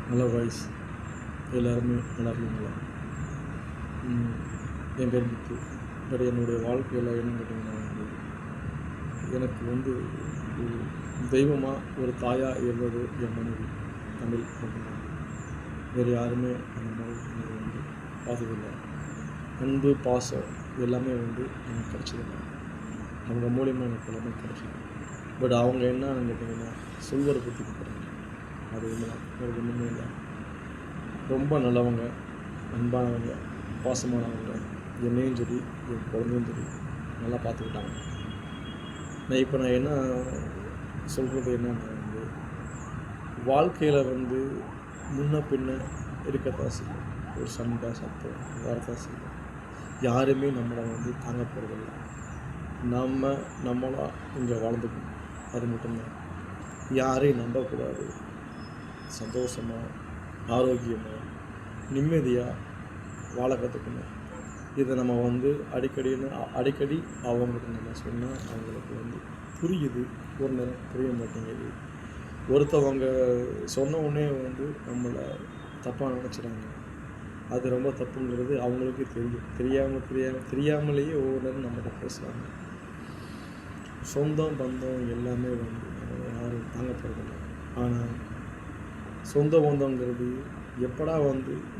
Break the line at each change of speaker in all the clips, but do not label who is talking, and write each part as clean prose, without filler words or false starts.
Hello voice எல்லாருமே நல்லா இருக்கீங்களா? என் பேர் முத்து. பட் என்னுடைய வாழ்க்கையில் என்னன்னு கேட்டிங்கன்னா எனக்கு ஒரு தெய்வமாக ஒரு தாயாக இருந்தது என் மனைவி. தமிழ் மட்டும்தான். வேறு யாருமே அந்த மாதிரி எனக்கு பார்த்ததில்லை. அன்பு பாசம் எல்லாமே எனக்கு கிடச்சதில்லை. அவங்க மூலியமாக எனக்கு எல்லாமே கிடச்சிது. பட் அவங்க என்னன்னு கேட்டிங்கன்னா சொல்வரை பற்றி கொடுக்குறாங்க. அது ஒன்று தான், வேறு ஒன்றுமே இல்லை. ரொம்ப நல்லவங்க, அன்பானவங்க, பாசமானவங்க. என்னையும் சரி என் குழந்தையும் சரி நல்லா பார்த்துக்கிட்டாங்க. நான் என்ன சொல்கிறது என்னன்னா வாழ்க்கையில் முன்ன பின்ன இருக்கத்தான் செய்யும். ஒரு சண்டை சத்தம் வரத்தான் செய்யும். யாருமே நம்மளை தாங்க போகிறதில்ல. நம்மளாக இங்கே வாழ்ந்துக்கணும். அது மட்டும்தான். யாரையும் நம்பக்கூடாது. சந்தோஷமாக, ஆரோக்கியமாக, நிம்மதியாக வாழ கற்றுக்கணும். இதை நம்ம அடிக்கடி அவங்களுக்கு நம்ம சொன்னால் அவங்களுக்கு புரியுது. ஒரு நேரம் புரிய மாட்டேங்குது. ஒருத்தவங்க சொன்ன உடனே நம்மளை தப்பாக நினச்சிடாங்க. அது ரொம்ப தப்புங்கிறது அவங்களுக்கே தெரியும். தெரியாமலேயே ஒவ்வொரு நேரம் நம்மகிட்ட பேசுகிறாங்க. சொந்தம் பந்தம் எல்லாமே நம்ம யாரும் தாங்க போகிறதில்ல. ஆனால் சொந்த பந்தங்கிறது எப்படா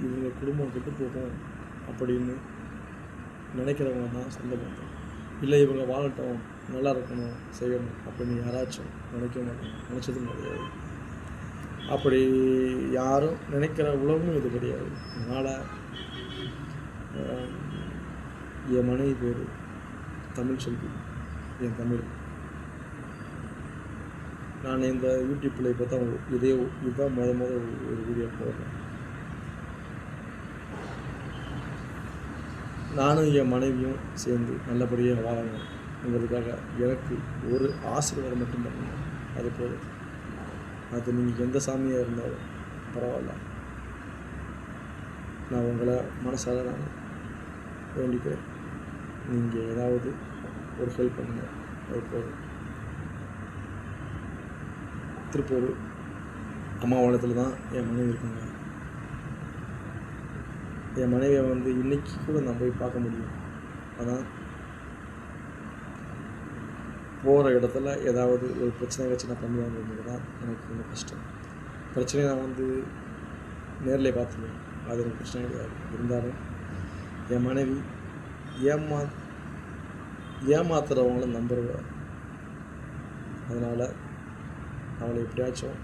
இவங்க குடும்பம் கெட்டு போகும் அப்படின்னு நினைக்கிறவங்க தான் சொந்த பந்தம். இல்லை இவங்க வாழட்டும், நல்லா இருக்கணும், செய்யணும் அப்படின்னு யாராச்சும் நினைக்க மாட்டாங்க. நினச்சதும் கிடையாது. அப்படி யாரும் நினைக்கிற உலகமும் இது கிடையாது. அதனால் என் மனைவி பேர் தமிழ் செல்வி. என் தமிழ். நான் இந்த யூடியூப்பில் இப்போ தான் இதுதான் ஒரு வீடியோ போடுறேன். நானும் என் மனைவியும் சேர்ந்து நல்லபடியாக வாழணுங்கிறதுக்காக எனக்கு ஒரு ஆசீர்வாதம் மட்டும் பண்ணணும். அது போதும். அது நீங்கள் எந்த சாமியாக இருந்தாலும் பரவாயில்ல. நான் உங்களை மனசார நான் வேண்டிக்கிறேன். நீங்கள் ஏதாவது ஒரு ஹெல்ப் பண்ணுங்கள். அது போதும். திருப்பூர் அம்மாவளத்தில் தான் என் மனைவி இருக்காங்க. என் மனைவியை இன்றைக்கி கூட நான் போய் பார்க்க முடியும். ஆனால் போகிற இடத்துல ஏதாவது ஒரு பிரச்சனை பண்ணுவாங்கிறது தான் எனக்கு ரொம்ப கஷ்டம். பிரச்சனையை நான் நேரில் பார்த்துருவேன். அது எனக்கு பிரச்சனை கிடையாது. இருந்தாலும் என் மனைவி ஏமாத்துறவங்கள நம்புறவ. அதனால் அவளை எப்படியாச்சும்